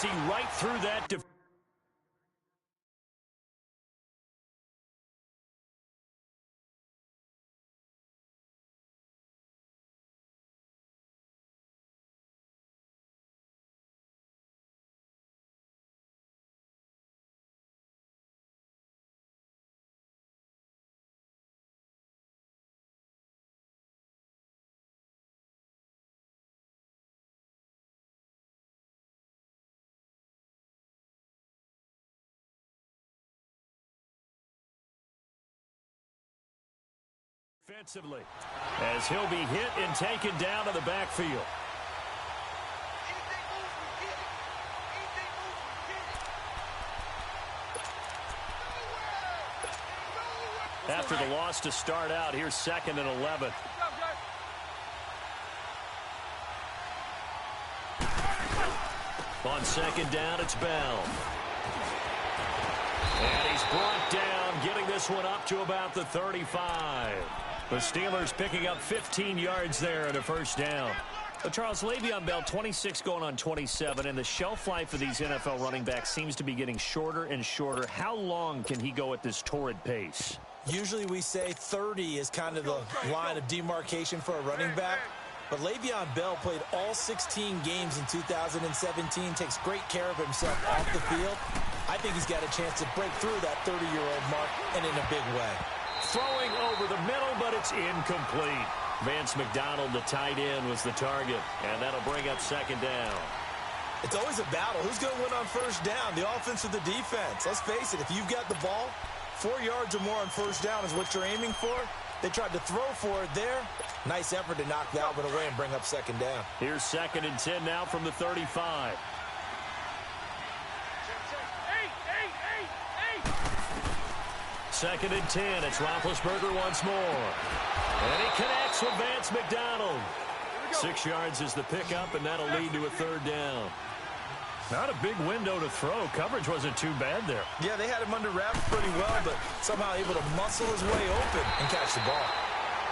see right through that defense. Defensively, as he'll be hit and taken down to the backfield. After the loss to start out, here's 2nd and 11. On 2nd down, it's Bell. And he's brought down, getting this one up to about the 35. The Steelers picking up 15 yards there and a 1st down. But Charles, Le'Veon Bell, 26 going on 27, and the shelf life of these NFL running backs seems to be getting shorter and shorter. How long can he go at this torrid pace? Usually we say 30 is kind of the line of demarcation for a running back. But Le'Veon Bell played all 16 games in 2017, takes great care of himself off the field. I think he's got a chance to break through that 30-year-old mark, and in a big way. Throwing over the middle, but it's incomplete. Vance McDonald, the tight end, was the target, and that'll bring up 2nd down. It's always a battle. Who's going to win on 1st down, the offense or the defense? Let's face it, if you've got the ball, 4 yards or more on 1st down is what you're aiming for. They tried to throw for it there. Nice effort to knock that one away and bring up 2nd down. Here's 2nd and 10 now from the 35. Second and 10. It's Roethlisberger once more. And he connects with Vance McDonald. 6 yards is the pickup, and that'll lead to a 3rd down. Not a big window to throw. Coverage wasn't too bad there. Yeah, they had him under wraps pretty well, but somehow able to muscle his way open and catch the ball.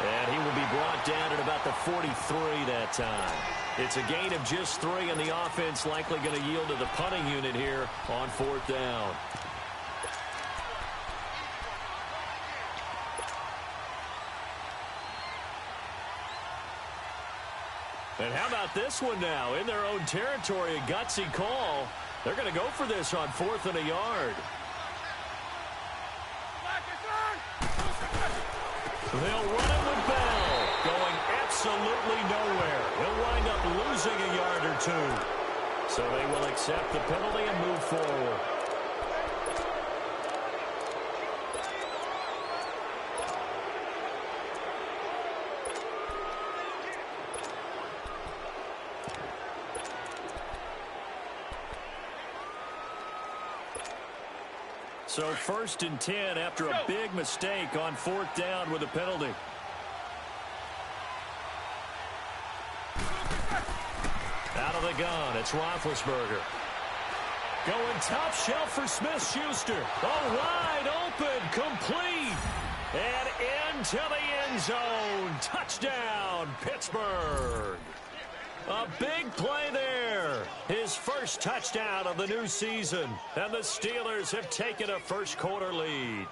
And he will be brought down at about the 43 that time. It's a gain of just 3, and the offense likely going to yield to the punting unit here on 4th down. And how about this one now? In their own territory, a gutsy call. They're going to go for this on 4th and a yard. They'll run it with Bell, going absolutely nowhere. He'll wind up losing a yard or 2. So they will accept the penalty and move forward. So 1st and 10 after a big mistake on 4th down with a penalty. Out of the gun, it's Roethlisberger. Going top shelf for Smith-Schuster. Oh, wide open, complete. And into the end zone. Touchdown, Pittsburgh. A big play there. His first touchdown of the new season. And the Steelers have taken a 1st quarter lead.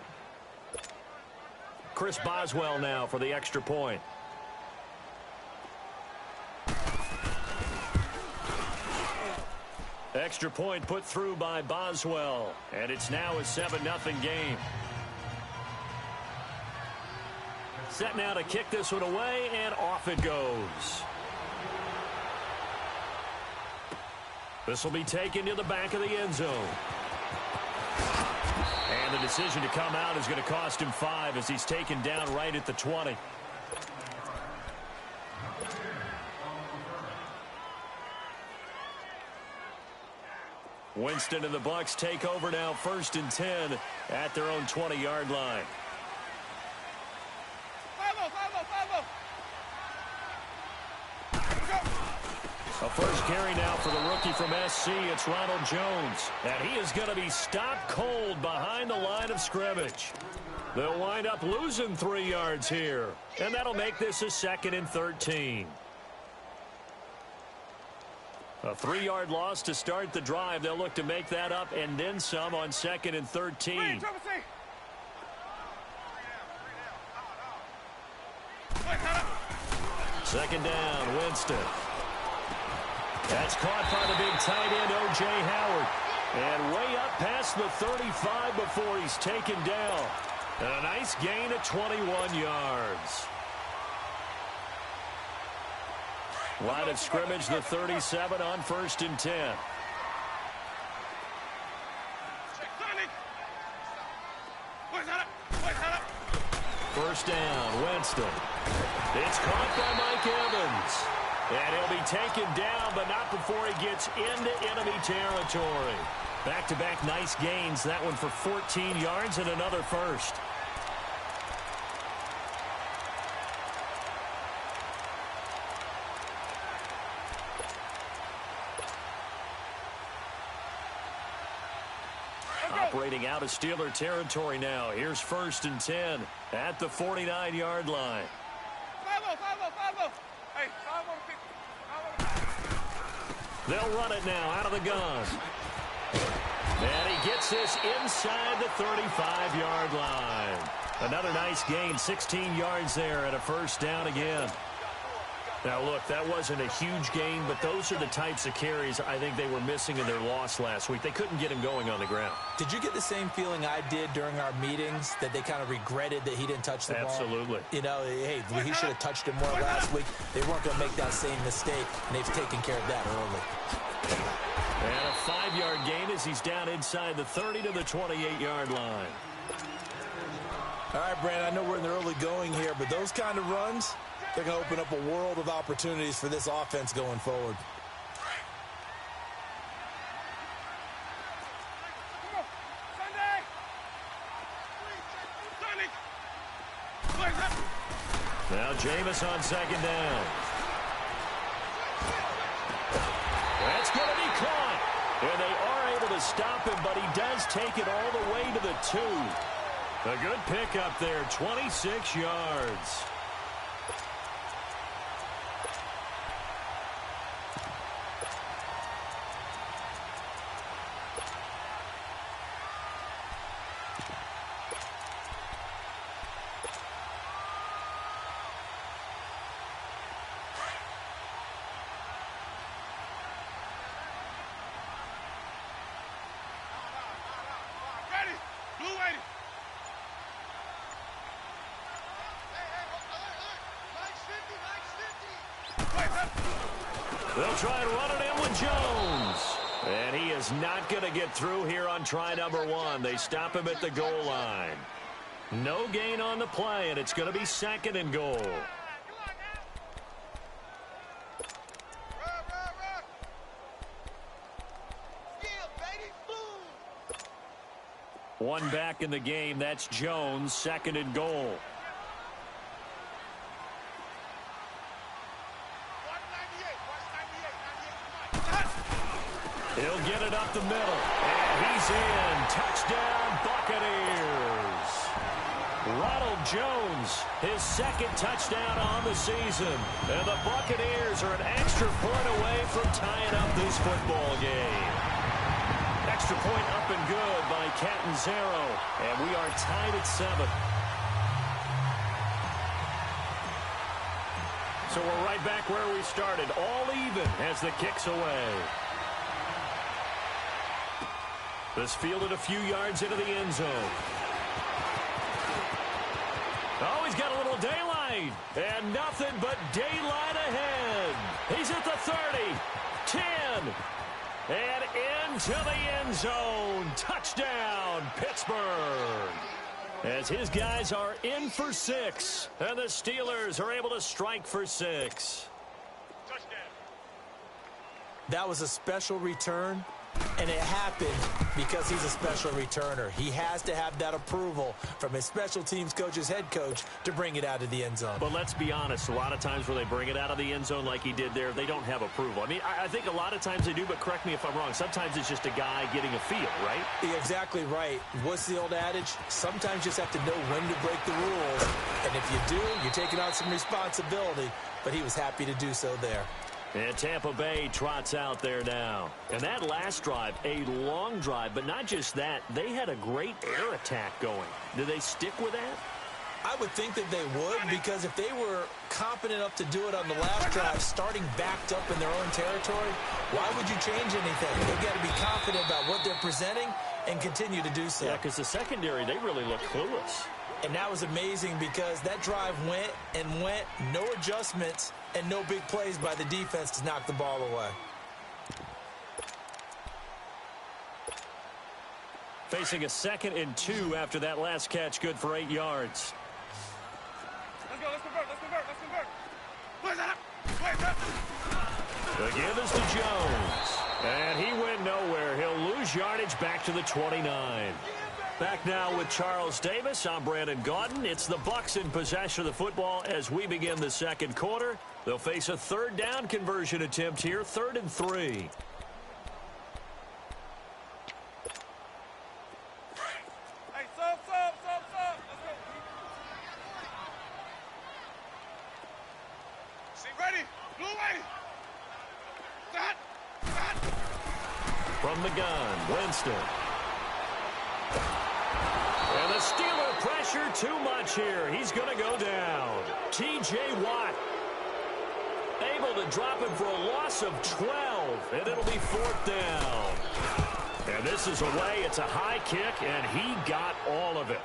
Chris Boswell now for the extra point. Extra point put through by Boswell. And it's now a 7-0 game. Set now to kick this one away, and off it goes. This will be taken to the back of the end zone. And the decision to come out is going to cost him 5 as he's taken down right at the 20. Winston and the Bucs take over now, 1st and 10 at their own 20-yard line. A first carry now for the rookie from SC. It's Ronald Jones. And he is going to be stopped cold behind the line of scrimmage. They'll wind up losing 3 yards here. And that'll make this a 2nd and 13. A 3-yard loss to start the drive. They'll look to make that up and then some on 2nd and 13. Second down, Winston. That's caught by the big tight end, O.J. Howard. And way up past the 35 before he's taken down. And a nice gain of 21 yards. Line of scrimmage, the 37 on 1st and 10. First down, Winston. It's caught by Mike Evans. And he'll be taken down, but not before he gets into enemy territory. Back-to-back nice gains. That one for 14 yards and another first. Operating out of Steeler territory now. Here's 1st and 10 at the 49-yard line. They'll run it now out of the gun. And he gets this inside the 35-yard line. Another nice gain, 16 yards there and a first down again. Now, look, that wasn't a huge gain, but those are the types of carries I think they were missing in their loss last week. They couldn't get him going on the ground. Did you get the same feeling I did during our meetings, that they kind of regretted that he didn't touch the ball? Absolutely. You know, hey, he should have touched it more last week. They weren't going to make that same mistake, and they've taken care of that early. And a 5-yard gain as he's down inside the 30 to the 28-yard line. All right, Brandon, I know we're in the early going here, but those kind of runs, they're going to open up a world of opportunities for this offense going forward. Now Jameis on 2nd down. That's going to be caught. And they are able to stop him, but he does take it all the way to the 2. A good pickup there, 26 yards. They'll try and run it in with Jones. And he is not going to get through here on try number 1. They stop him at the goal line. No gain on the play, and it's going to be 2nd and goal. One back in the game. That's Jones, 2nd and goal. He'll get it up the middle. And he's in. Touchdown, Buccaneers. Ronald Jones, his 2nd touchdown on the season. And the Buccaneers are an extra point away from tying up this football game. Extra point up and good by Catanzaro. And we are tied at 7. So we're right back where we started. All even as the kick's away. This fielded a few yards into the end zone. Oh, he's got a little daylight. And nothing but daylight ahead. He's at the 30, 10, and into the end zone. Touchdown, Pittsburgh. As his guys are in for 6. And the Steelers are able to strike for 6. That was a special return. And it happened because he's a special returner. He has to have that approval from his special teams coach's head coach to bring it out of the end zone. But let's be honest, a lot of times when they bring it out of the end zone like he did there, they don't have approval. I mean, I think a lot of times they do, but correct me if I'm wrong. Sometimes it's just a guy getting a feel, right? You're exactly right. What's the old adage? Sometimes you just have to know when to break the rules. And if you do, you're taking on some responsibility. But he was happy to do so there. And Tampa Bay trots out there now. And that last drive, a long drive, but not just that. They had a great air attack going. Do they stick with that? I would think that they would, because if they were confident enough to do it on the last drive, starting backed up in their own territory, why would you change anything? They've got to be confident about what they're presenting and continue to do so. Yeah, because the secondary, they really look clueless. And that was amazing because that drive went and went, no adjustments, and no big plays by the defense to knock the ball away. Facing a 2nd and 2 after that last catch, good for 8 yards. Let's go, let's convert. The give is to Jones. And he went nowhere. He'll lose yardage back to the 29. Back now with Charles Davis. I'm Brandon Gaudin. It's the Bucs in possession of the football as we begin the second quarter. They'll face a 3rd down conversion attempt here, 3rd and 3. Hey, sub. Let's go. See, ready. Blue way. That. From the gun, Winston. And the Steeler pressure too much here. He's going to go down. T.J. Watt able to drop him for a loss of 12, and it'll be 4th down. And this is away. It's a high kick, and he got all of it.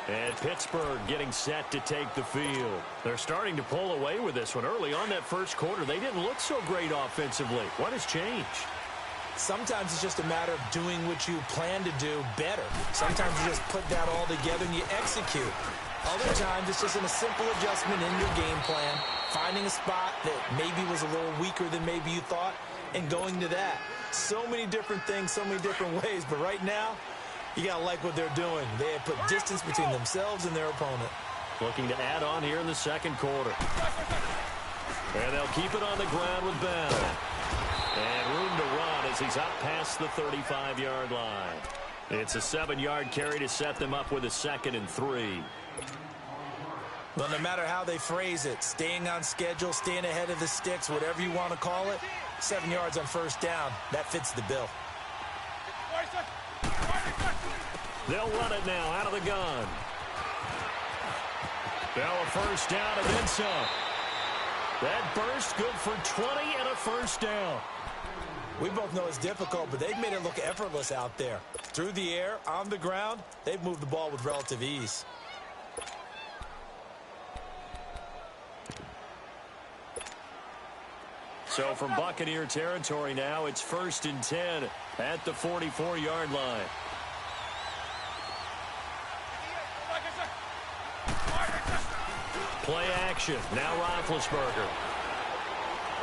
And Pittsburgh getting set to take the field. They're starting to pull away with this one. Early on that first quarter, they didn't look so great offensively. What has changed? Sometimes it's just a matter of doing what you plan to do better. Sometimes you just put that all together and you execute. Other times it's just in a simple adjustment in your game plan, finding a spot that maybe was a little weaker than maybe you thought, and going to that. So many different things, so many different ways, but right now, you got to like what they're doing. They have put distance between themselves and their opponent. Looking to add on here in the second quarter. And they'll keep it on the ground with Bell. And room to run as he's up past the 35-yard line. It's a 7-yard carry to set them up with a 2nd and 3. Well, no matter how they phrase it, staying on schedule, staying ahead of the sticks, whatever you want to call it, 7 yards on 1st down, that fits the bill. They'll run it now out of the gun. Bell a 1st down and then some. That burst good for 20 and a 1st down. We both know it's difficult, but they've made it look effortless out there. Through the air, on the ground, they've moved the ball with relative ease. So from Buccaneer territory now, it's 1st and 10 at the 44-yard line. Play action. Now Roethlisberger.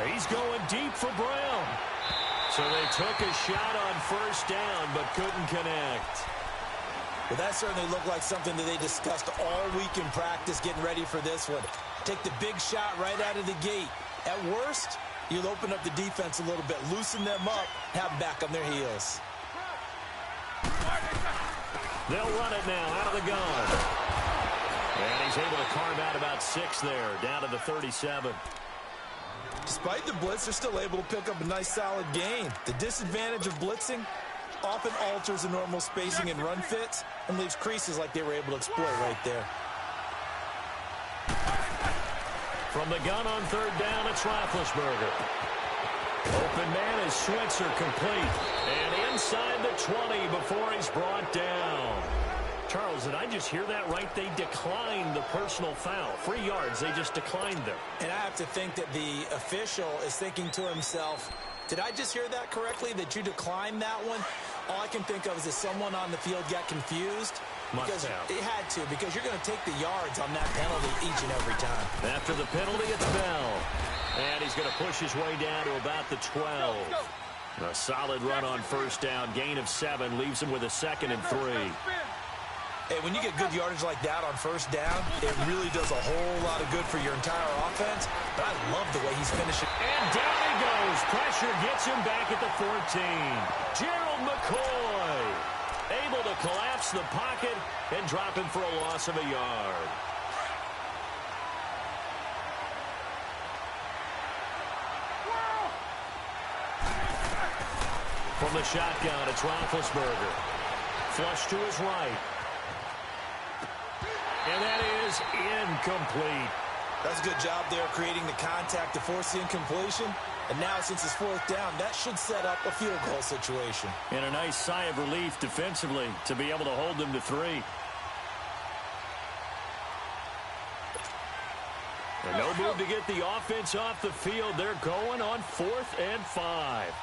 He's going deep for Brown. So they took a shot on 1st down, but couldn't connect. Well, that certainly looked like something that they discussed all week in practice getting ready for this one. Take the big shot right out of the gate. At worst, you'll open up the defense a little bit, loosen them up, have them back on their heels. They'll run it now out of the gun. And he's able to carve out about 6 there, down to the 37. Despite the blitz, they're still able to pick up a nice, solid gain. The disadvantage of blitzing often alters the normal spacing and run fits and leaves creases like they were able to exploit right there. From the gun on 3rd down, it's Roethlisberger. Open man is Switzer, complete. And inside the 20 before he's brought down. Charles, did I just hear that right? They declined the personal foul. 3 yards, they just declined them. And I have to think that the official is thinking to himself, did I just hear that correctly, that you declined that one? All I can think of is that someone on the field got confused. Because it had to, because you're going to take the yards on that penalty each and every time. After the penalty, it's Bell. And he's going to push his way down to about the 12. A solid run on 1st down. Gain of 7 leaves him with a 2nd and 3. Hey, when you get good yardage like that on 1st down, it really does a whole lot of good for your entire offense. But I love the way he's finishing. And down he goes. Pressure gets him back at the 14. Gerald McCoy able to collapse the pocket and drop him for a loss of a yard. From the shotgun, it's Roethlisberger. Flush to his right. And that is incomplete. That's a good job there creating the contact to force the incompletion. And now, since it's fourth down, that should set up a field goal situation. And a nice sigh of relief defensively to be able to hold them to 3. And no move to get the offense off the field. They're going on 4th and 5.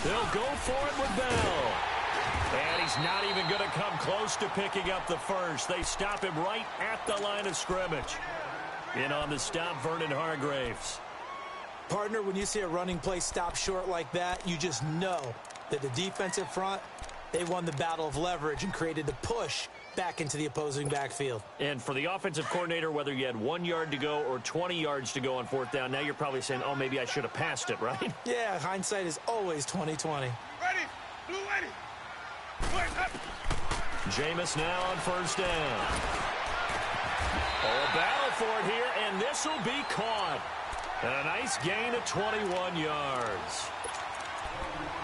They'll go for it with Bell. And he's not even going to come close to picking up the first. They stop him right at the line of scrimmage. In on the stop, Vernon Hargreaves. Partner, when you see a running play stop short like that, you just know that the defensive front, they won the battle of leverage and created the push back into the opposing backfield. And for the offensive coordinator, whether you had 1 yard to go or 20 yards to go on 4th down, now you're probably saying, oh, maybe I should have passed it, right? Yeah, hindsight is always 20/20. Ready, blue ready. Jameis now on 1st down. Oh, a battle for it here, and this will be caught. And a nice gain of 21 yards.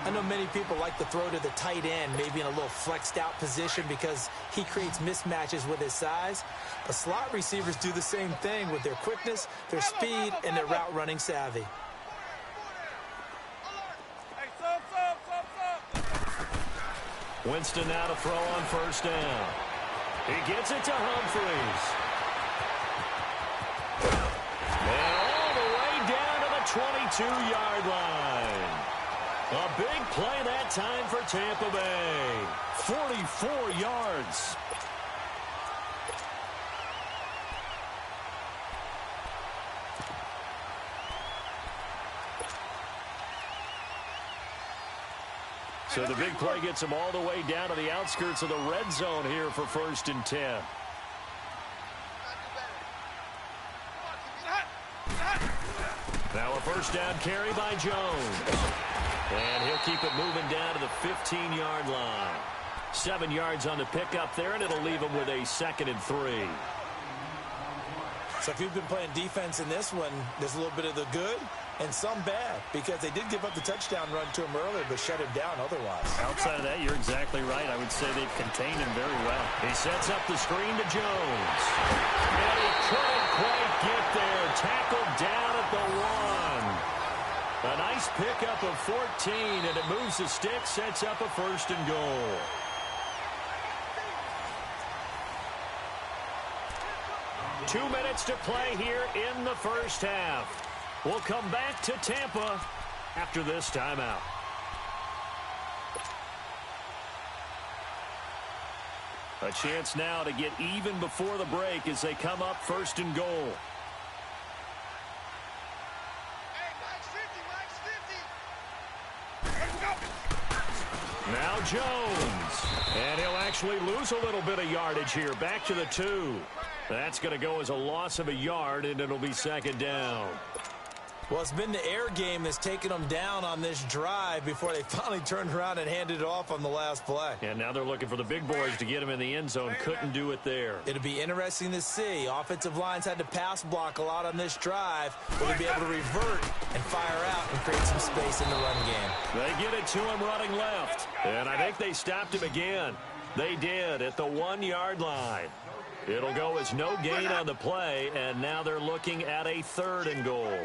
I know many people like to throw to the tight end, maybe in a little flexed out position because he creates mismatches with his size. But slot receivers do the same thing with their quickness, their speed, and their route running savvy. Winston now to throw on 1st down. He gets it to Humphries. And all the way down to the 22-yard line. A big play that time for Tampa Bay. 44 yards. So the big play gets them all the way down to the outskirts of the red zone here for 1st and 10. Now a 1st down carry by Jones. And he'll keep it moving down to the 15-yard line. 7 yards on the pickup there, and it'll leave him with a 2nd and 3. So if you've been playing defense in this one, there's a little bit of the good and some bad, because they did give up the touchdown run to him earlier, but shut him down otherwise. Outside of that, you're exactly right. I would say they've contained him very well. He sets up the screen to Jones. And he couldn't quite get there. Tackled down at the 1. A nice pickup of 14, and it moves the stick, sets up a 1st and goal. Two minutes to play here in the 1st half. We'll come back to Tampa after this timeout. A chance now to get even before the break as they come up 1st and goal. Now Jones. And he'll actually lose a little bit of yardage here. Back to the 2. That's going to go as a loss of a yard, and it'll be 2nd down. Well, it's been the air game that's taken them down on this drive before they finally turned around and handed it off on the last play. And now they're looking for the big boys to get him in the end zone. Couldn't do it there. It'll be interesting to see. Offensive lines had to pass block a lot on this drive. Will they be able to revert and fire out and create some space in the run game? They get it to him running left. And I think they stopped him again. They did at the 1-yard line. It'll go as no gain on the play, and now they're looking at a 3rd and goal.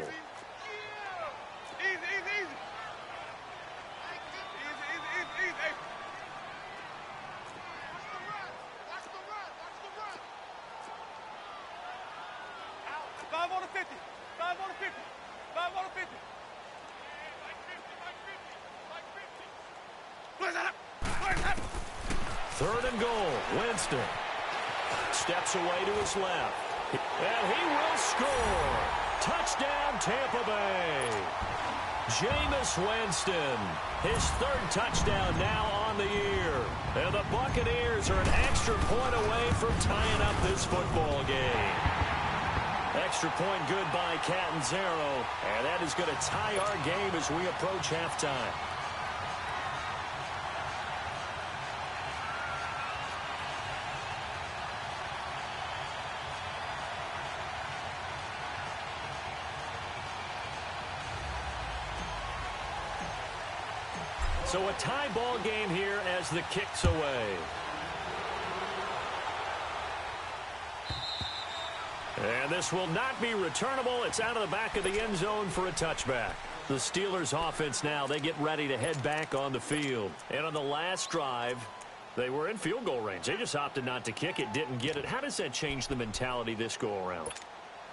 Third and goal. Winston steps away to his left. And he will score. Touchdown, Tampa Bay. Jameis Winston, his 3rd touchdown now on the year. And the Buccaneers are an extra point away from tying up this football game. Extra point good by Catanzaro. And that is going to tie our game as we approach halftime. So a tie ball game here as the kick's away. And this will not be returnable. It's out of the back of the end zone for a touchback. The Steelers offense now, they get ready to head back on the field. And on the last drive, they were in field goal range. They just opted not to kick it, didn't get it. How does that change the mentality this go around?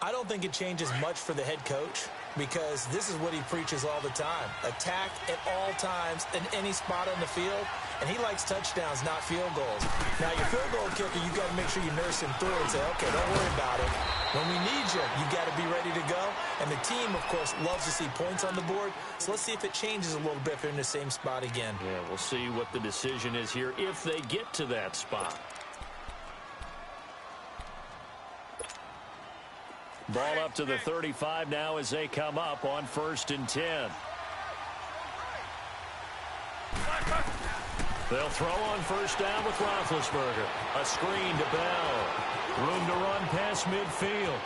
I don't think it changes much for the head coach because this is what he preaches all the time. Attack at all times in any spot on the field, and he likes touchdowns, not field goals. Now, your field goal kicker, you got to make sure you nurse him through and say, okay, don't worry about it. When we need you, you got to be ready to go. And the team, of course, loves to see points on the board. So let's see if it changes a little bit if they're in the same spot again. Yeah, we'll see what the decision is here if they get to that spot. Ball up to the 35 now as they come up on 1st and 10. They'll throw on 1st down with Roethlisberger. A screen to Bell. Room to run past midfield.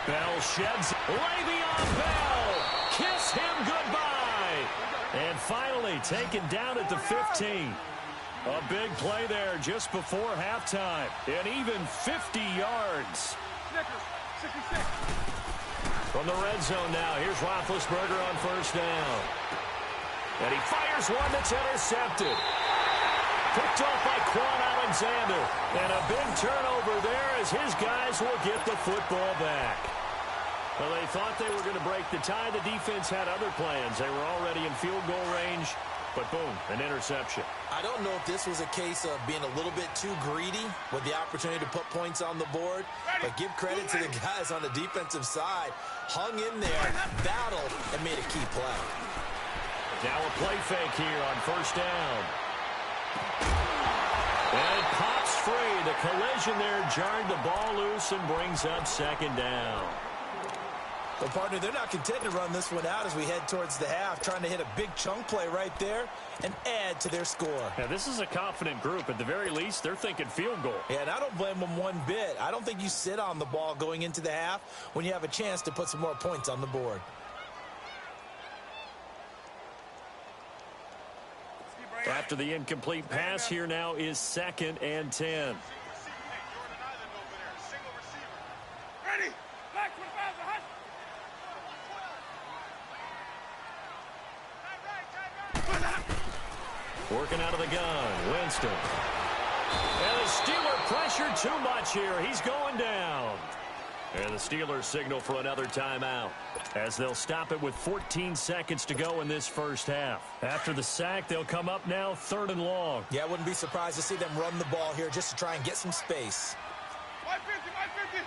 Bell sheds. Le'Veon Bell. Kiss him goodbye. And finally taken down at the 15. A big play there just before halftime. And even 50 yards. From the red zone now, here's Roethlisberger on 1st down. And he fires one that's intercepted. Picked off by Quan Alexander. And a big turnover there as his guys will get the football back. Well, they thought they were going to break the tie. The defense had other plans. They were already in field goal range. But boom, an interception. I don't know if this was a case of being a little bit too greedy with the opportunity to put points on the board, but give credit to the guys on the defensive side. Hung in there, battled, and made a key play. Now a play fake here on 1st down. And it pops free. The collision there jarred the ball loose and brings up 2nd down. Well, partner, they're not content to run this one out as we head towards the half, trying to hit a big chunk play right there and add to their score. Yeah, this is a confident group. At the very least, they're thinking field goal. Yeah, and I don't blame them one bit. I don't think you sit on the ball going into the half when you have a chance to put some more points on the board. After the incomplete pass, here now is 2nd and 10. Ready? Back with Working out of the gun, Winston. And the Steeler pressure too much here. He's going down. And the Steelers signal for another timeout as they'll stop it with 14 seconds to go in this 1st half. After the sack, they'll come up now 3rd and long. Yeah, I wouldn't be surprised to see them run the ball here just to try and get some space. 550.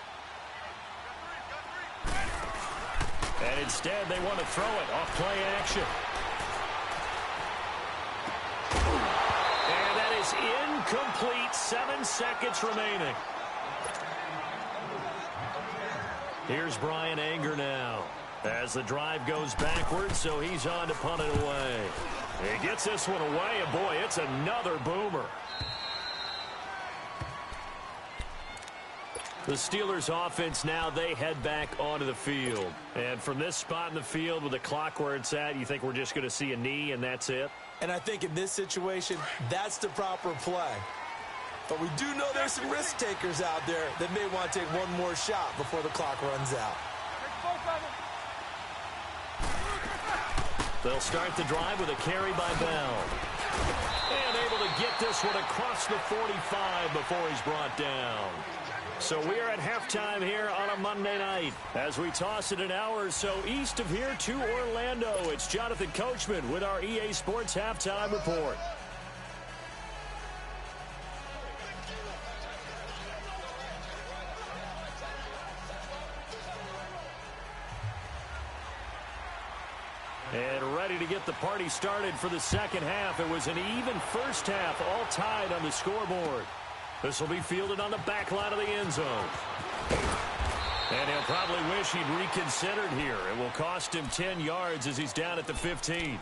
And instead, they want to throw it off play action. And that is incomplete. 7 seconds remaining. Here's Brian Anger now as the drive goes backwards, so he's on to punt it away. He gets this one away, and boy, it's another boomer. The Steelers offense now, they head back onto the field. And from this spot in the field with the clock where it's at, you think we're just going to see a knee and that's it? And I think in this situation, that's the proper play. But we do know there's some risk takers out there that may want to take one more shot before the clock runs out. They'll start the drive with a carry by Bell. And able to get this one across the 45 before he's brought down. So we are at halftime here on a Monday night as we toss it an hour or so east of here to Orlando. It's Jonathan Coachman with our EA Sports Halftime Report. And ready to get the party started for the 2nd half. It was an even 1st half, all tied on the scoreboard. This will be fielded on the back line of the end zone. And he'll probably wish he'd reconsidered here. It will cost him 10 yards as he's down at the 15.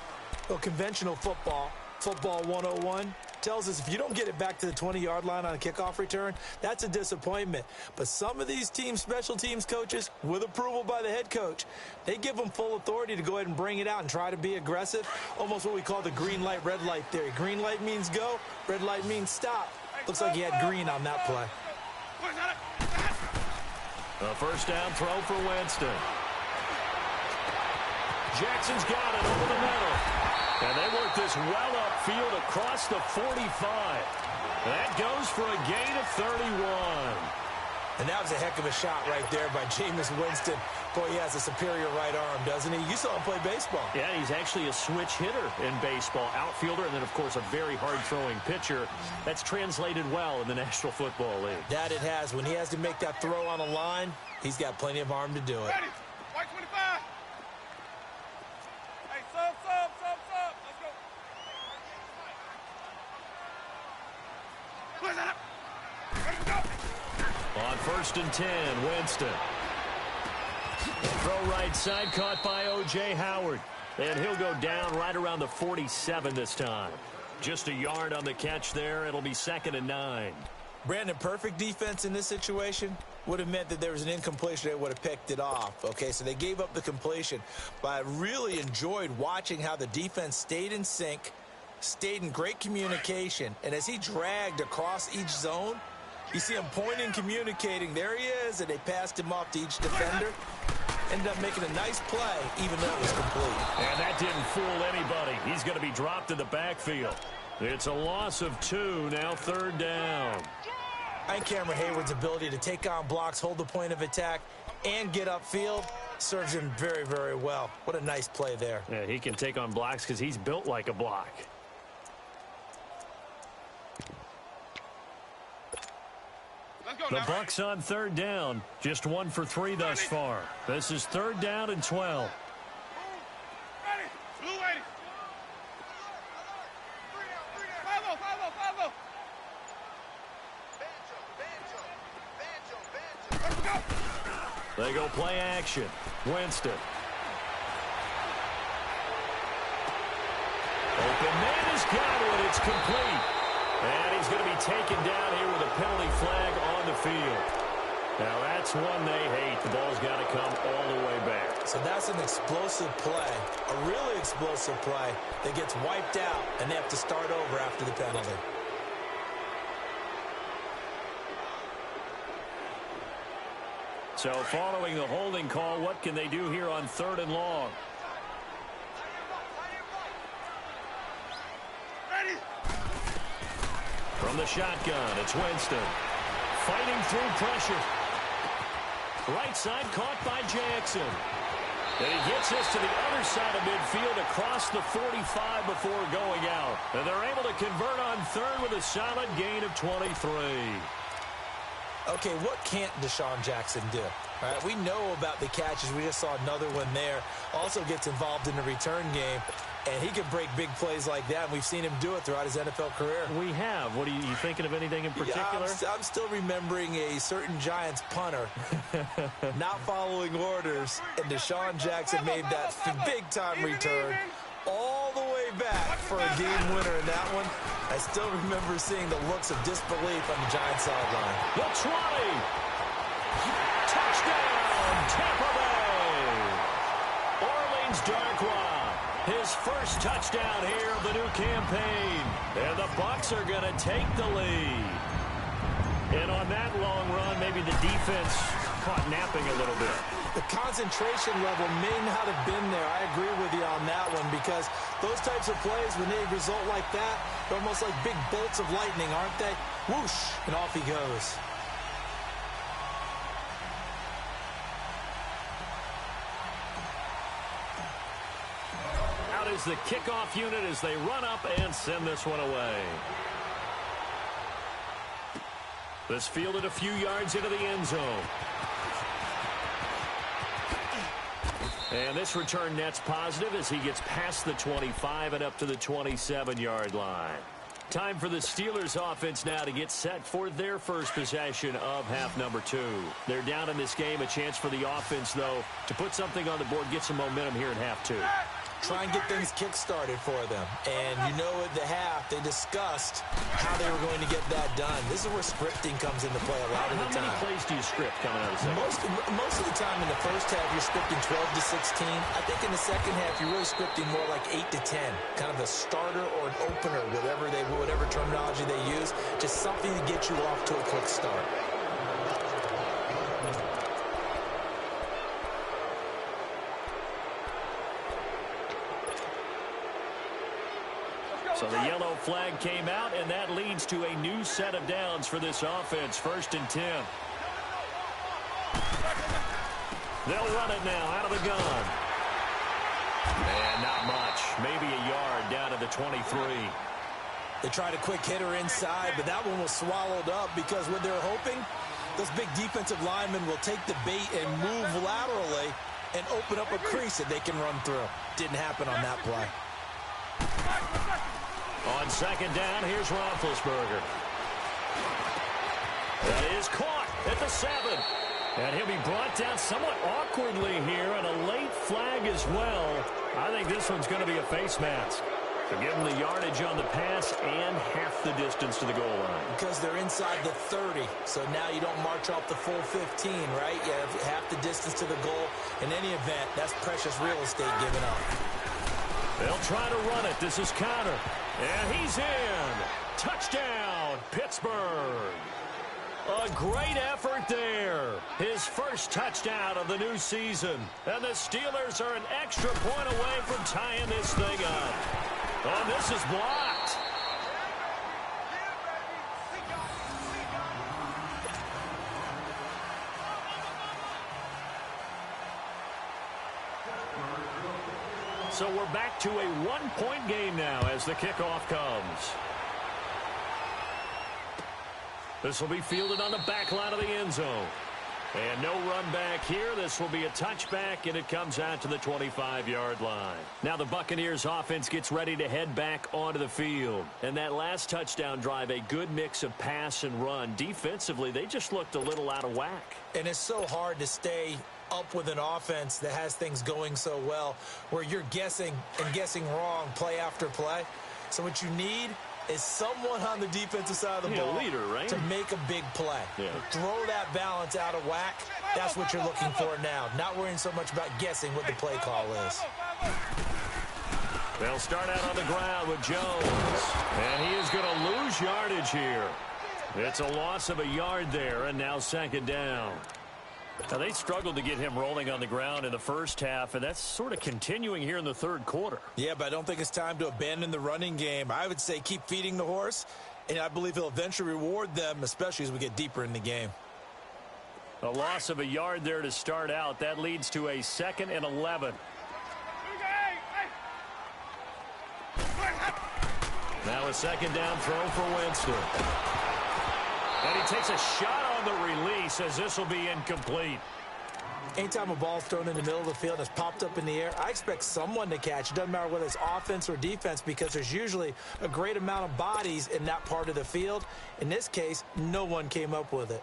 Well, conventional football 101, tells us if you don't get it back to the 20-yard line on a kickoff return, that's a disappointment. But some of these special teams coaches, with approval by the head coach, they give them full authority to go ahead and bring it out and try to be aggressive, almost what we call the green light, red light theory. Green light means go, red light means stop. Looks like he had green on that play. A first down throw for Winston. Jackson's got it over the middle. And they work this well upfield across the 45. That goes for a gain of 31. And that was a heck of a shot right there by Jameis Winston. Boy, he has a superior right arm, doesn't he? You saw him play baseball. Yeah, he's actually a switch hitter in baseball. Outfielder, and then, of course, a very hard-throwing pitcher. That's translated well in the National Football League. That it has. When he has to make that throw on a line, he's got plenty of arm to do it. Ready. White 25. Hey, sub. Let's go. Push that up. Ready to go. On 1st and 10, Winston. Throw right side, caught by O.J. Howard. And he'll go down right around the 47 this time. Just a yard on the catch there. It'll be 2nd and 9. Brandon, perfect defense in this situation would have meant that there was an incompletion. They would have picked it off. Okay, so they gave up the completion. But I really enjoyed watching how the defense stayed in sync, stayed in great communication. And as he dragged across each zone, you see him pointing, communicating. There he is, and they passed him off to each defender. Ended up making a nice play, even though it was complete. And that didn't fool anybody. He's going to be dropped in the backfield. It's a loss of 2, now 3rd down. I think Cameron Hayward's ability to take on blocks, hold the point of attack, and get upfield serves him very, very well. What a nice play there. Yeah, he can take on blocks because he's built like a block. The Bucs on 3rd down. Just 1 for 3 thus far. This is 3rd down and 12. Ready. Blue lady. 5-0. Let's go. They go play action. Winston. Open man has got it. It's complete. And he's going to be taken down here with a penalty flag on the field. Now, that's one they hate. The ball's got to come all the way back. So that's an explosive play, a really explosive play that gets wiped out, and they have to start over after the penalty. So following the holding call, what can they do here on 3rd and long? Ready. From the shotgun, it's Winston. Fighting through pressure. Right side caught by Jackson. And he gets this to the other side of midfield across the 45 before going out. And they're able to convert on 3rd with a solid gain of 23. Okay, what can't Deshaun Jackson do? All right, we know about the catches. We just saw another one there. Also gets involved in the return game. And he can break big plays like that, and we've seen him do it throughout his NFL career. We have. What are you thinking of anything in particular? Yeah, I'm still remembering a certain Giants punter not following orders, and Deshaun Jackson made that big-time return all the way back for a game winner in that one. I still remember seeing the looks of disbelief on the Giants sideline. The 20. Touchdown, Tampa Bay. Orleans Darkwa. His first touchdown here of the new campaign. And the Bucs are going to take the lead. And on that long run, maybe the defense caught napping a little bit. The concentration level may not have been there. I agree with you on that one, because those types of plays, when they result like that, they're almost like big bolts of lightning, aren't they? Whoosh, and off he goes. Is the kickoff unit as they run up and send this one away. This fielded a few yards into the end zone. And this return net's positive as he gets past the 25 and up to the 27-yard line. Time for the Steelers offense now to get set for their first possession of half number 2. They're down in this game. A chance for the offense, though, to put something on the board, get some momentum here in half 2. Try and get things kick-started for them. And you know at the half, they discussed how they were going to get that done. This is where scripting comes into play a lot of the time. How many plays do you script coming out of the second? Most of the time in the first half, you're scripting 12 to 16. I think in the second half, you're really scripting more like 8 to 10. Kind of a starter or an opener, whatever terminology they use. Just something to get you off to a quick start. So the yellow flag came out, and that leads to a new set of downs for this offense. 1st and 10. They'll run it now out of the gun. And not much. Maybe a yard down to the 23. They tried a quick hitter inside, but that one was swallowed up because what they're hoping, those big defensive linemen will take the bait and move laterally and open up a crease that they can run through. Didn't happen on that play. On 2nd down, here's Roethlisberger. That is caught at the 7. And he'll be brought down somewhat awkwardly here, and a late flag as well. I think this one's going to be a face mask. So give them the yardage on the pass and half the distance to the goal line. Because they're inside the 30, so now you don't march off the full 15, right? You have half the distance to the goal. In any event, that's precious real estate given up. They'll try to run it. This is Connor. And he's in. Touchdown, Pittsburgh. A great effort there. His first touchdown of the new season. And the Steelers are an extra point away from tying this thing up. Oh, this is blocked. So we're back to a one-point game now as the kickoff comes. This will be fielded on the back line of the end zone. And no run back here. This will be a touchback, and it comes out to the 25-yard line. Now the Buccaneers offense gets ready to head back onto the field. And that last touchdown drive, a good mix of pass and run. Defensively, they just looked a little out of whack. And it's so hard to stay up with an offense that has things going so well, where you're guessing and guessing wrong play after play. So what you need is someone on the defensive side of the ball leader, right? to make a big play. Yeah. Throw that balance out of whack. That's what you're looking for now. Not worrying so much about guessing what the play call is. They'll start out on the ground with Jones. And he is going to lose yardage here. It's a loss of a yard there, and now 2nd down. Now, they struggled to get him rolling on the ground in the first half, and that's sort of continuing here in the 3rd quarter. Yeah, but I don't think it's time to abandon the running game. I would say keep feeding the horse, and I believe he'll eventually reward them, especially as we get deeper in the game. A loss of a yard there to start out. That leads to a 2nd and 11. Now a 2nd down throw for Winston. And he takes a shot on the release as this will be incomplete. Anytime a ball's thrown in the middle of the field and it's popped up in the air, I expect someone to catch. It doesn't matter whether it's offense or defense, because there's usually a great amount of bodies in that part of the field. In this case, no one came up with it.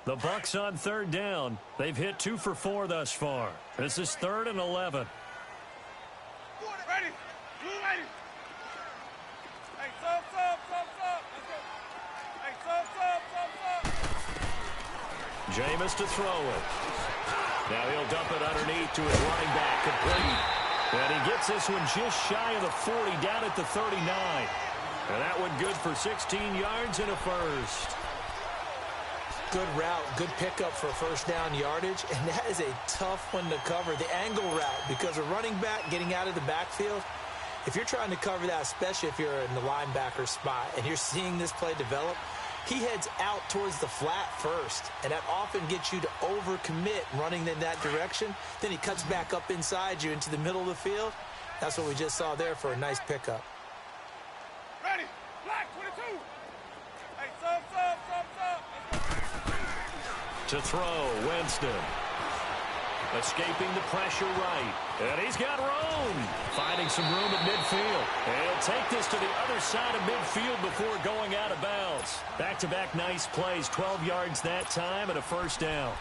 The Bucs on 3rd down. They've hit 2 for 4 thus far. This is 3rd and 11. Ready. Blue ready. Hey, sub. Let's go. Hey, sub. Jameis to throw it. Now he'll dump it underneath to his running back, complete. And he gets this one just shy of the 40, down at the 39. And that one good for 16 yards and a first. Good route, good pickup for 1st down yardage, and that is a tough one to cover, the angle route, because a running back getting out of the backfield, if you're trying to cover that, especially if you're in the linebacker spot and you're seeing this play develop, he heads out towards the flat first, and that often gets you to overcommit running in that direction. Then he cuts back up inside you into the middle of the field. That's what we just saw there for a nice pickup. Ready. Black 22. Hey, sub. Let's go. To throw, Winston. Escaping the pressure right. And he's got room. Finding some room at midfield. And he'll take this to the other side of midfield before going out of bounds. Back-to-back nice plays. 12 yards that time and a first down.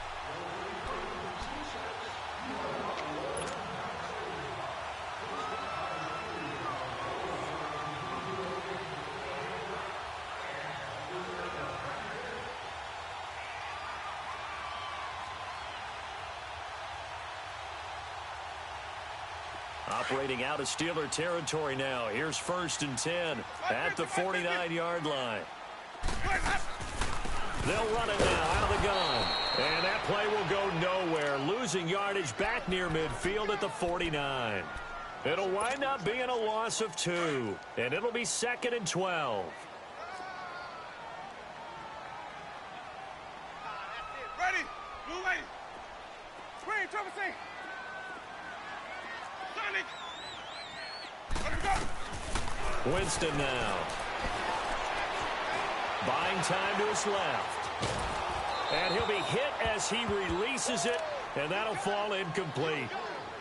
Operating out of Steeler territory now. Here's 1st and 10 at the 49-yard line. They'll run it now out of the gun. And that play will go nowhere. Losing yardage back near midfield at the 49. It'll wind up being a loss of 2. And it'll be 2nd and 12. Ready. Blue lady. Screen, Trevor C. Sonic. Let him go. Winston now. Buying time to his left. And he'll be hit as he releases it, and that'll fall incomplete.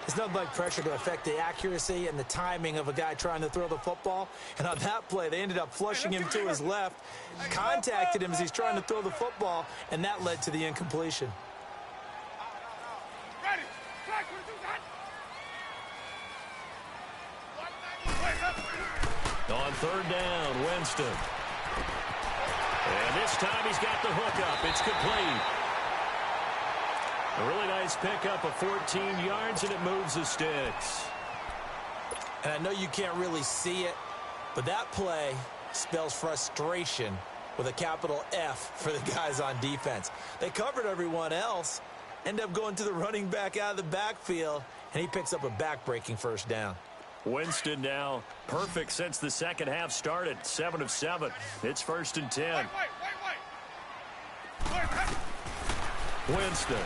It's nothing like pressure to affect the accuracy and the timing of a guy trying to throw the football. And on that play, they ended up flushing him to his left, contacted him as he's trying to throw the football, and that led to the incompletion. Ready. Track, what is that? On 3rd down, Winston. And this time he's got the hook up. It's complete. A really nice pickup of 14 yards, and it moves the sticks. And I know you can't really see it, but that play spells frustration with a capital F for the guys on defense. They covered everyone else, end up going to the running back out of the backfield, and he picks up a back-breaking first down. Winston now perfect since the second half started. 7 of 7. It's 1st and 10. Winston.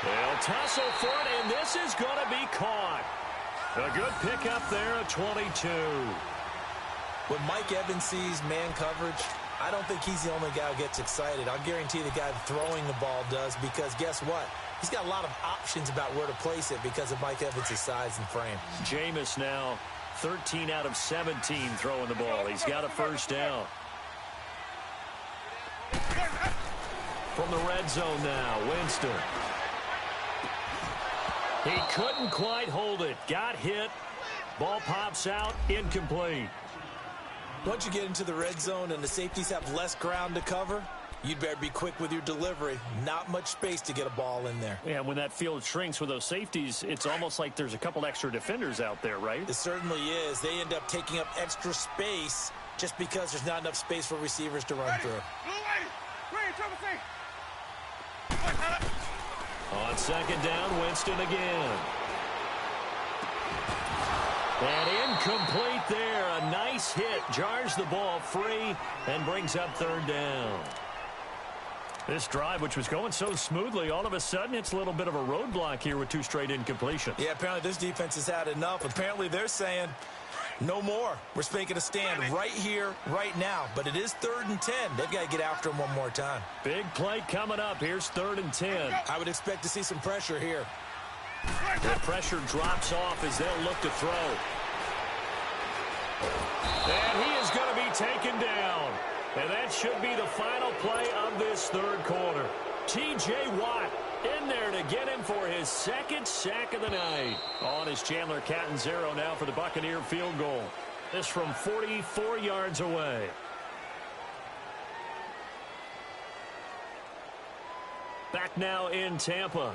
They'll tussle for it, and this is going to be caught. A good pickup there at 22. When Mike Evans sees man coverage, I don't think he's the only guy who gets excited. I'll guarantee the guy throwing the ball does, because guess what? He's got a lot of options about where to place it because of Mike Evans' size and frame. Jameis now 13 out of 17 throwing the ball. He's got a first down. From the red zone now, Winston. He couldn't quite hold it. Got hit. Ball pops out. Incomplete. Once you get into the red zone and the safeties have less ground to cover, you'd better be quick with your delivery. Not much space to get a ball in there. Yeah, when that field shrinks with those safeties, it's almost like there's a couple extra defenders out there, right? It certainly is. They end up taking up extra space just because there's not enough space for receivers to run through. On 2nd down, Winston again. And incomplete there. A nice hit. Jars the ball free and brings up 3rd down. This drive, which was going so smoothly, all of a sudden it's a little bit of a roadblock here with 2 straight incompletions. Yeah, apparently this defense has had enough. Apparently they're saying, no more. We're making a stand right here, right now. But it is 3rd and 10. They've got to get after him one more time. Big play coming up. Here's 3rd and 10. I would expect to see some pressure here. The pressure drops off as they'll look to throw. And he is going to be taken down. And that should be the final play of this 3rd quarter. T.J. Watt in there to get him for his 2nd sack of the night. On is Chandler Catanzaro now for the Buccaneer field goal. This from 44 yards away. Back now in Tampa.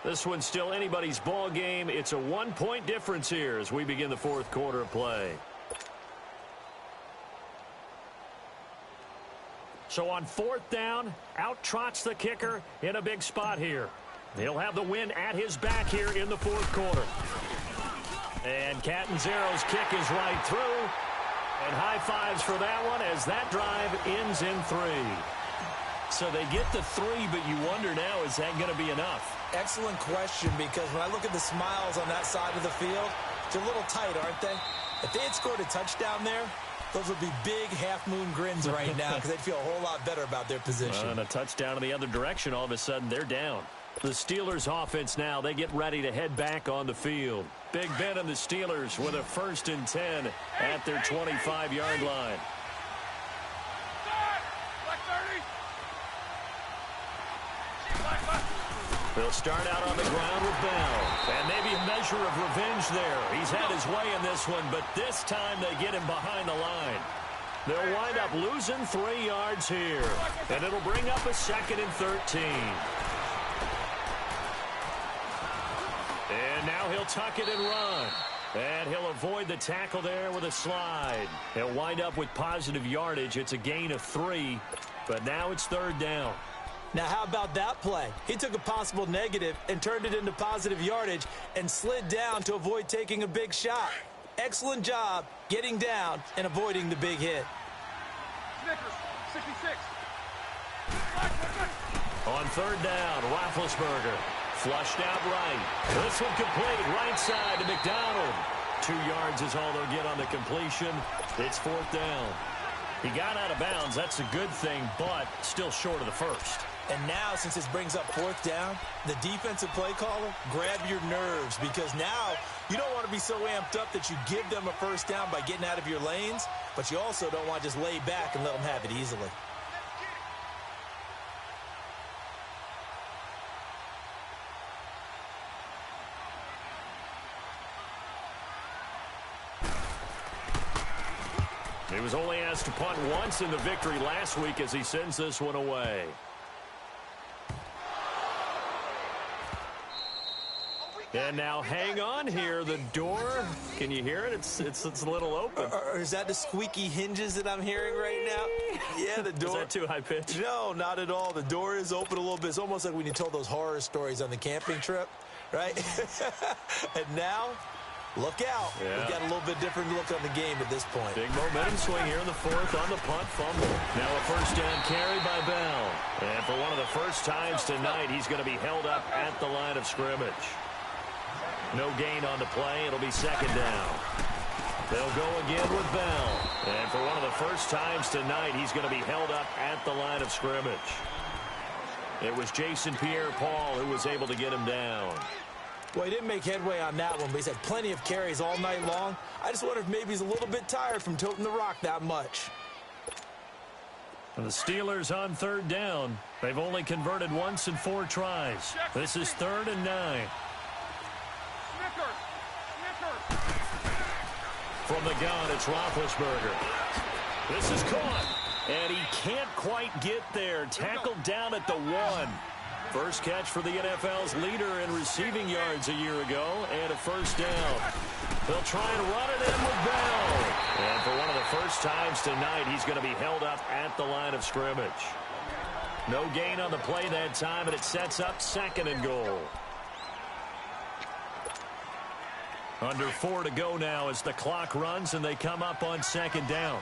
This one's still anybody's ball game. It's a 1-point difference here as we begin the 4th quarter of play. So on 4th down, out trots the kicker in a big spot here. He'll have the wind at his back here in the 4th quarter. And Catanzaro's kick is right through. And high fives for that one as that drive ends in 3. So they get the 3, but you wonder now, is that going to be enough? Excellent question, because when I look at the smiles on that side of the field, it's a little tight, aren't they? If they had scored a touchdown there, Those would be big half-moon grins right now because they'd feel a whole lot better about their position. And a touchdown in the other direction, all of a sudden they're down. The Steelers offense now, they get ready to head back on the field. Big Ben and the Steelers with a 1st and 10 at their 25-yard line. They'll start out on the ground with Bell. And maybe a measure of revenge there. He's had his way in this one, but this time they get him behind the line. They'll wind up losing 3 yards here. And it'll bring up a 2nd and 13. And now he'll tuck it and run. And he'll avoid the tackle there with a slide. He'll wind up with positive yardage. It's a gain of 3, but now it's 3rd down. Now, how about that play? He took a possible negative and turned it into positive yardage and slid down to avoid taking a big shot. Excellent job getting down and avoiding the big hit. Snickers, 66. On 3rd down, Roethlisberger. Flushed out right. This one complete right side to McDonald. 2 yards is all they'll get on the completion. It's 4th down. He got out of bounds. That's a good thing, but still short of the 1st. And now, since this brings up 4th down, the defensive play caller, grab your nerves because now you don't want to be so amped up that you give them a 1st down by getting out of your lanes, but you also don't want to just lay back and let them have it easily. He was only asked to punt once in the victory last week as he sends this one away. And now hang on here. The door, can you hear it? It's a little open. Or is that the squeaky hinges that I'm hearing right now? Yeah, the door. Is that too high pitch? No, not at all. The door is open a little bit. It's almost like when you told those horror stories on the camping trip, right? And now, look out. Yeah. We've got a little bit different look on the game at this point. Big momentum swing here in the 4th on the punt fumble. Now a 1st down carry by Bell. And for one of the first times tonight, he's going to be held up at the line of scrimmage. No gain on the play. It'll be 2nd down. They'll go again with Bell. And for one of the first times tonight, he's going to be held up at the line of scrimmage. It was Jason Pierre-Paul who was able to get him down. Well, he didn't make headway on that one, but he's had plenty of carries all night long. I just wonder if maybe he's a little bit tired from toting the rock that much. And the Steelers on 3rd down. They've only converted once in 4 tries. This is 3rd and 9. From the gun, it's Roethlisberger. This is caught, and he can't quite get there. Tackled down at the 1. First catch for the NFL's leader in receiving yards a year ago, and a 1st down. They'll try and run it in with Bell. And for one of the first times tonight, he's going to be held up at the line of scrimmage. No gain on the play that time, and it sets up 2nd and goal. Under 4 to go now as the clock runs and they come up on 2nd down.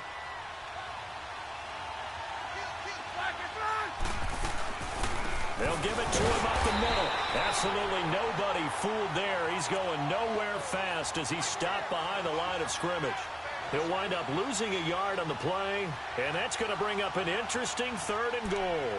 They'll give it to him up the middle. Absolutely nobody fooled there. He's going nowhere fast as he's stopped behind the line of scrimmage. He'll wind up losing a yard on the play, and that's going to bring up an interesting 3rd and goal.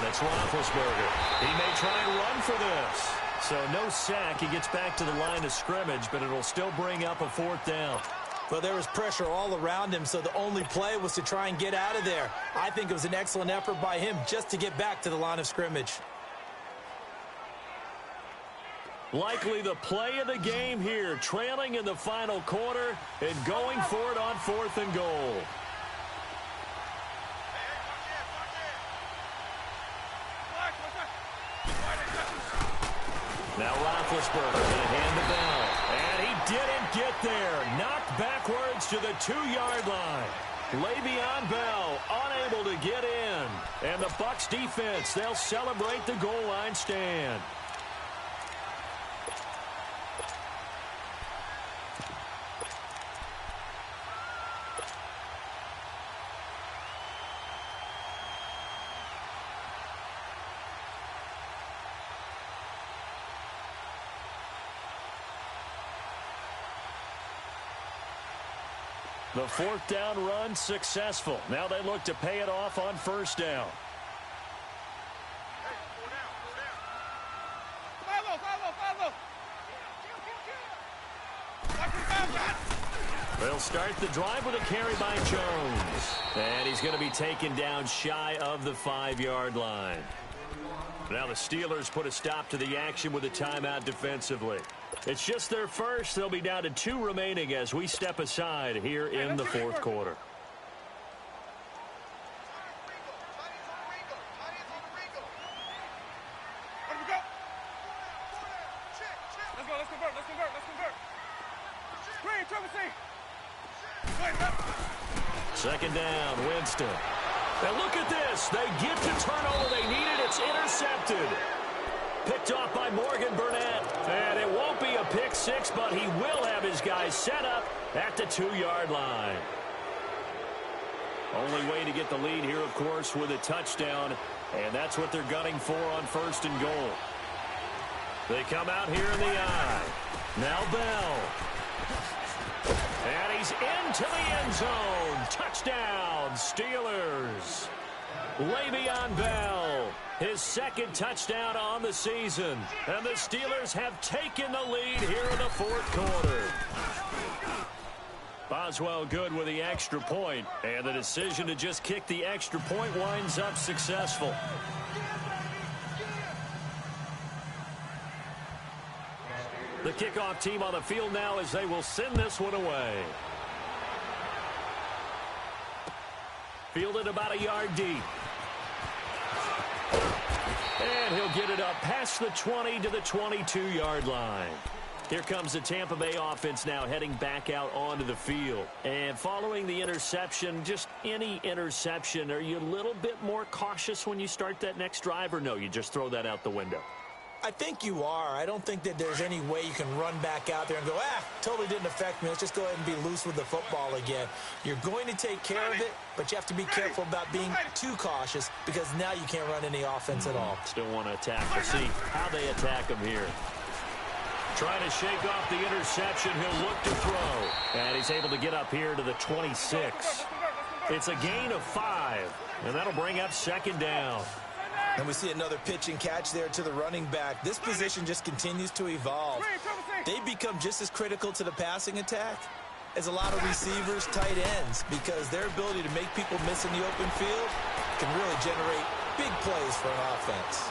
It's Roethlisberger. He may try and run for this. So no sack. He gets back to the line of scrimmage, but it'll still bring up a 4th down. Well, there was pressure all around him, so the only play was to try and get out of there. I think it was an excellent effort by him just to get back to the line of scrimmage. Likely the play of the game here, trailing in the final quarter and going for it on 4th and goal. Now Roethlisberger going to hand the ball. And he didn't get there. Knocked backwards to the 2-yard line. Le'Veon Bell unable to get in. And the Bucs defense, they'll celebrate the goal line stand. The fourth down run successful. Now they look to pay it off on first down. They'll start the drive with a carry by Jones. And he's going to be taken down shy of the 5-yard line. Now the Steelers put a stop to the action with a timeout defensively. It's just their first. They'll be down to 2 remaining as we step aside here in the fourth quarter. Second down, Winston. And look at this. They get the turnover they needed. It's intercepted. Picked off by Morgan Burnett. And it won't be a pick six, but he will have his guys set up at the 2-yard line. Only way to get the lead here, of course, with a touchdown. And that's what they're gunning for on first and goal. They come out here in the eye. Now Bell. And he's into the end zone. Touchdown, Steelers. Le'Veon Bell, his second touchdown on the season. And the Steelers have taken the lead here in the fourth quarter. Boswell good with the extra point. And the decision to just kick the extra point winds up successful. The kickoff team on the field now as they will send this one away. Fielded about a yard deep. And he'll get it up past the 20 to the 22-yard line. Here comes the Tampa Bay offense now heading back out onto the field. And following the interception, just any interception, are you a little bit more cautious when you start that next drive, or no, you just throw that out the window? I think you are. I don't think that there's any way you can run back out there and go, totally didn't affect me. Let's just go ahead and be loose with the football again. You're going to take care of it, but you have to be careful about being too cautious because now you can't run any offense at all. Still want to attack. We'll see how they attack him here. Trying to shake off the interception. He'll look to throw. And he's able to get up here to the 26. It's a gain of 5, and that'll bring up second down. And we see another pitch and catch there to the running back. This position just continues to evolve. They become just as critical to the passing attack as a lot of receivers, tight ends, because their ability to make people miss in the open field can really generate big plays for an offense.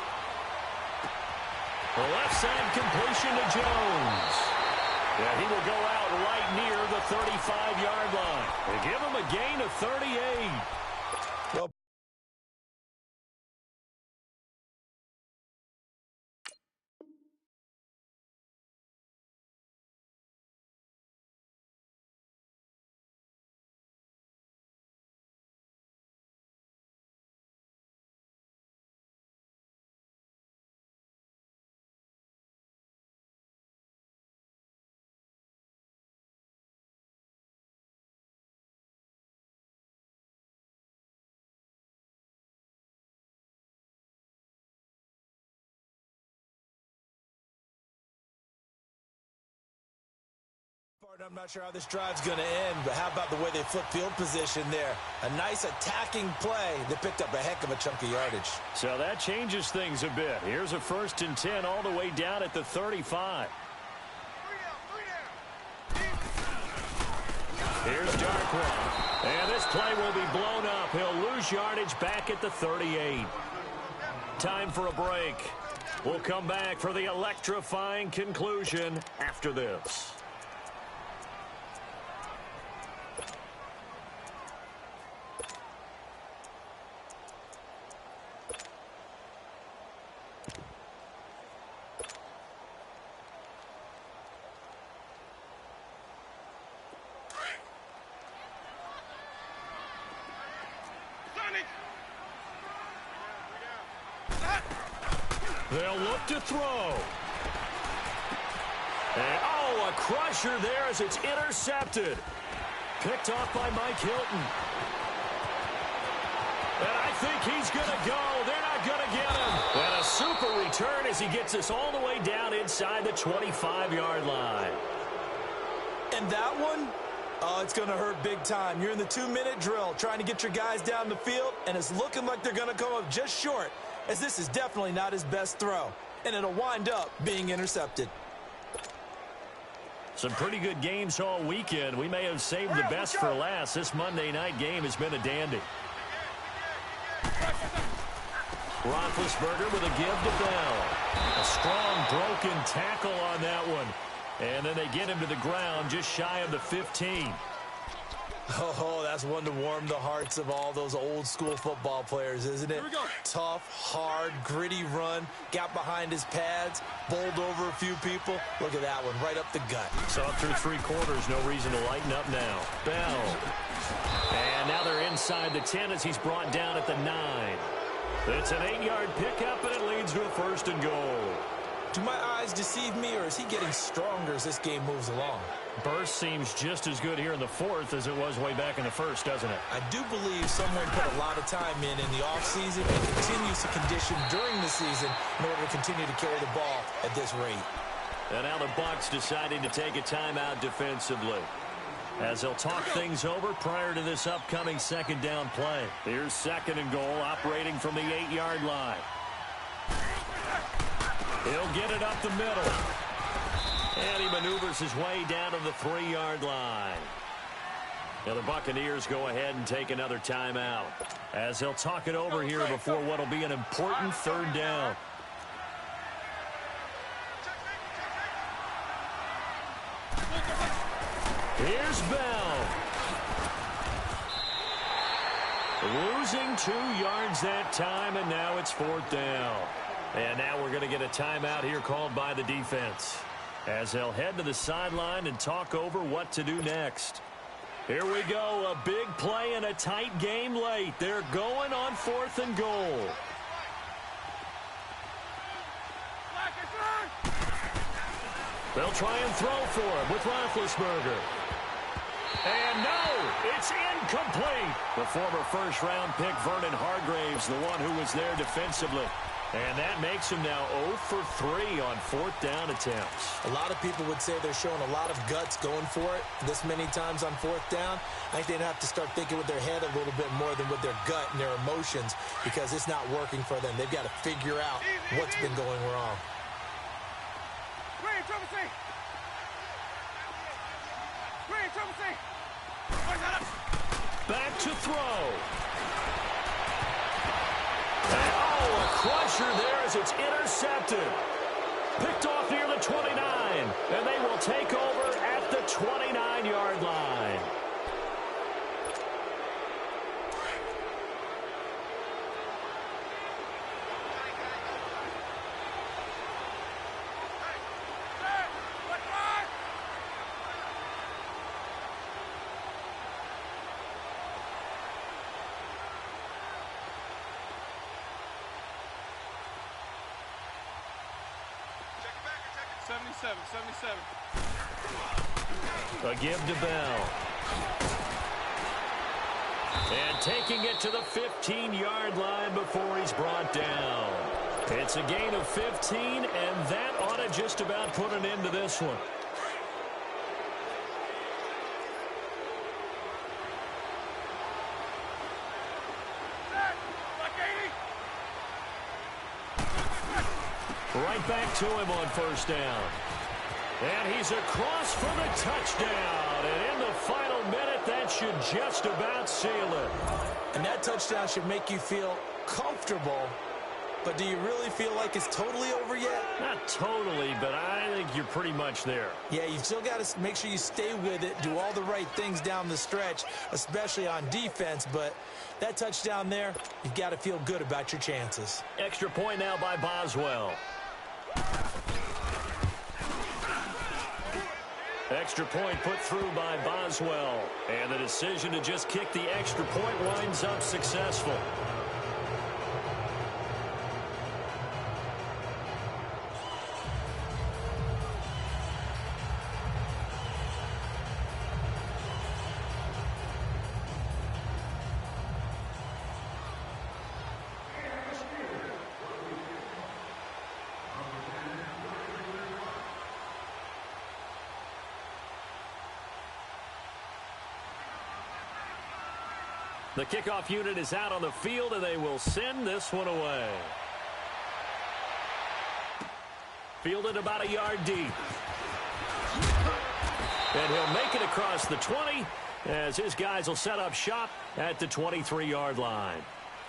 The left side completion to Jones. Yeah, he will go out right near the 35-yard line. They give him a gain of 38. Well, I'm not sure how this drive's going to end, but how about the way they flip field position there? A nice attacking play that picked up a heck of a chunk of yardage. So that changes things a bit. Here's a 1st and 10 all the way down at the 35. Here's Darkwa. And this play will be blown up. He'll lose yardage back at the 38. Time for a break. We'll come back for the electrifying conclusion after this. They'll look to throw. And, a crusher there as it's intercepted. Picked off by Mike Hilton. And I think he's going to go. They're not going to get him. And a super return as he gets us all the way down inside the 25-yard line. And that one, Oh, it's going to hurt big time. You're in the 2-minute drill trying to get your guys down the field, and it's looking like they're going to come up just short, as this is definitely not his best throw, and it'll wind up being intercepted. Some pretty good games all weekend. We may have saved the best for last. This Monday night game has been a dandy. Roethlisberger with a give to Bell. A strong broken tackle on that one. And then they get him to the ground just shy of the 15. Oh, that's one to warm the hearts of all those old school football players, isn't it? Tough, hard, gritty run. Got behind his pads, bowled over a few people. Look at that one, right up the gut. Saw it through 3 quarters. No reason to lighten up now. Bell. And now they're inside the 10 as he's brought down at the 9. It's an 8-yard pickup, and it leads to a 1st and goal. Do my eyes deceive me, or is he getting stronger as this game moves along? Burst seems just as good here in the 4th as it was way back in the 1st, doesn't it? I do believe someone put a lot of time in the offseason and continues to condition during the season in order to continue to carry the ball at this rate. And now the Bucs deciding to take a timeout defensively, as they'll talk things over prior to this upcoming 2nd down play. Here's 2nd and goal, operating from the 8-yard line. He'll get it up the middle. And he maneuvers his way down to the 3-yard line. Now the Buccaneers go ahead and take another timeout, as they'll talk it over here before what will be an important 3rd down. Here's Bell. Losing 2 yards that time, and now it's 4th down. And now we're going to get a timeout here called by the defense, as they'll head to the sideline and talk over what to do next. Here we go, a big play and a tight game late. They're going on 4th and goal. They'll try and throw for him with Roethlisberger. And no, it's incomplete. The former first-round pick, Vernon Hargreaves, the one who was there defensively. And that makes him now 0 for 3 on 4th down attempts. A lot of people would say they're showing a lot of guts going for it this many times on 4th down. I think they'd have to start thinking with their head a little bit more than with their gut and their emotions, because it's not working for them. They've got to figure out what's been going wrong. Back to throw. A crusher there as it's intercepted. Picked off near the 29, and they will take over at the 29-yard line. A give to Bell. And taking it to the 15-yard line before he's brought down. It's a gain of 15, and that ought to just about put an end to this one. Right back to him on 1st down. And he's across for the touchdown. And in the final minute, that should just about seal it. And that touchdown should make you feel comfortable. But do you really feel like it's totally over yet? Not totally, but I think you're pretty much there. Yeah, you've still got to make sure you stay with it, do all the right things down the stretch, especially on defense. But that touchdown there, you've got to feel good about your chances. Extra point now by Boswell. Extra point put through by Boswell. And the decision to just kick the extra point winds up successful. The kickoff unit is out on the field, and they will send this one away. Fielded about a yard deep. And he'll make it across the 20 as his guys will set up shop at the 23-yard line.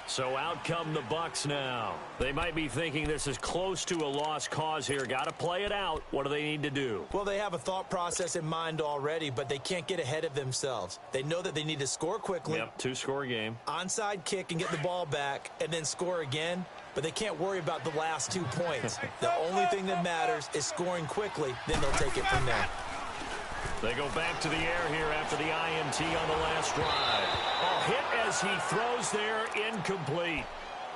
So out come the Bucs now. They might be thinking this is close to a lost cause here. Got to play it out. What do they need to do? Well, they have a thought process in mind already, but they can't get ahead of themselves. They know that they need to score quickly. Yep, two-score game. Onside kick and get the ball back and then score again. But they can't worry about the last 2 points. The only thing that matters is scoring quickly. Then they'll take it from there. They go back to the air here after the INT on the last drive. A hit as he throws there, incomplete.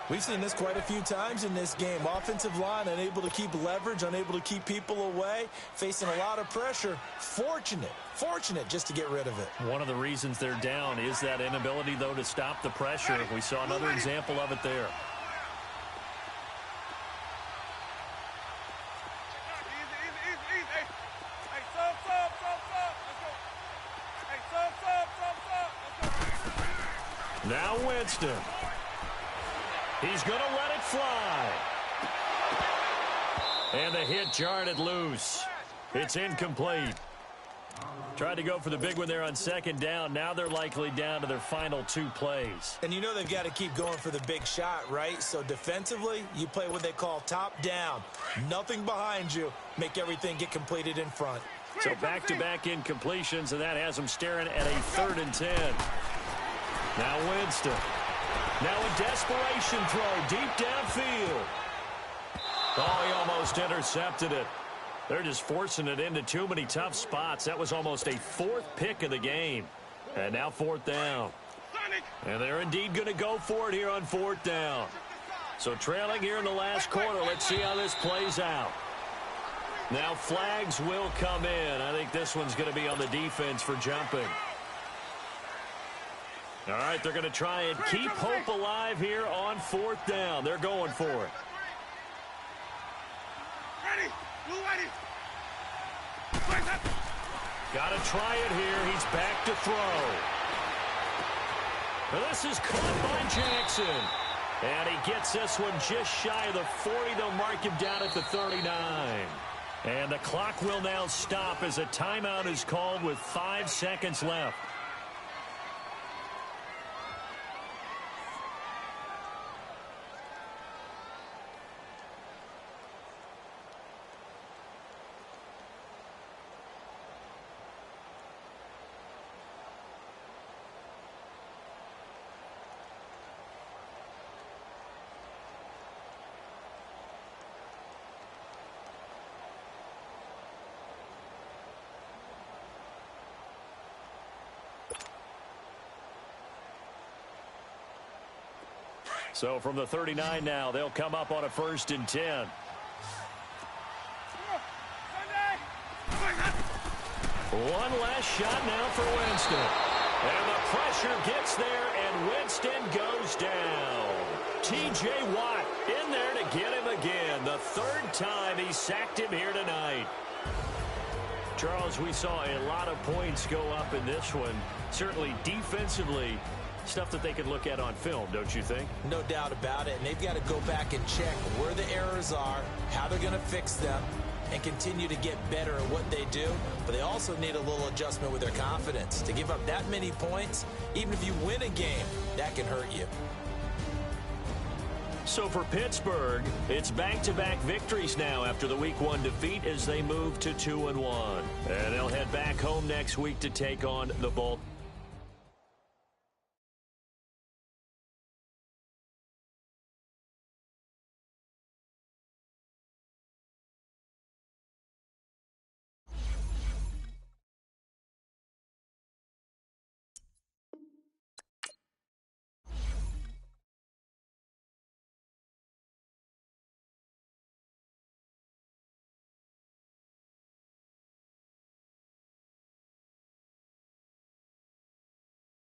We've seen this quite a few times in this game. Offensive line unable to keep leverage, unable to keep people away, facing a lot of pressure. Fortunate just to get rid of it. One of the reasons they're down is that inability, though, to stop the pressure. We saw another example of it there. Now Winston. He's going to let it fly. And the hit jarred it loose. It's incomplete. Tried to go for the big one there on second down. Now they're likely down to their final 2 plays. And you know they've got to keep going for the big shot, right? So defensively, you play what they call top down. Nothing behind you. Make everything get completed in front. So back-to-back incompletions, and that has them staring at a 3rd and 10. Now Winston. Now a desperation throw deep downfield. Oh, he almost intercepted it. They're just forcing it into too many tough spots. That was almost a 4th pick of the game. And now 4th down. And they're indeed going to go for it here on 4th down. So trailing here in the last quarter. Let's see how this plays out. Now flags will come in. I think this one's going to be on the defense for jumping. All right, they're going to try and keep hope alive here on 4th down. They're going for it. Ready. Ready. Got to try it here. He's back to throw. Well, this is caught by Jackson. And he gets this one just shy of the 40. They'll mark him down at the 39. And the clock will now stop as a timeout is called with 5 seconds left. So from the 39 now, they'll come up on a 1st and 10. One last shot now for Winston. And the pressure gets there, and Winston goes down. T.J. Watt in there to get him again. The 3rd time he sacked him here tonight. Charles, we saw a lot of points go up in this one. Certainly defensively, stuff that they could look at on film, don't you think? No doubt about it. And they've got to go back and check where the errors are, how they're going to fix them, and continue to get better at what they do. But they also need a little adjustment with their confidence. To give up that many points, even if you win a game, that can hurt you. So for Pittsburgh, it's back-to-back victories now after the Week 1 defeat as they move to 2-1. And they'll head back home next week to take on the Baltimore.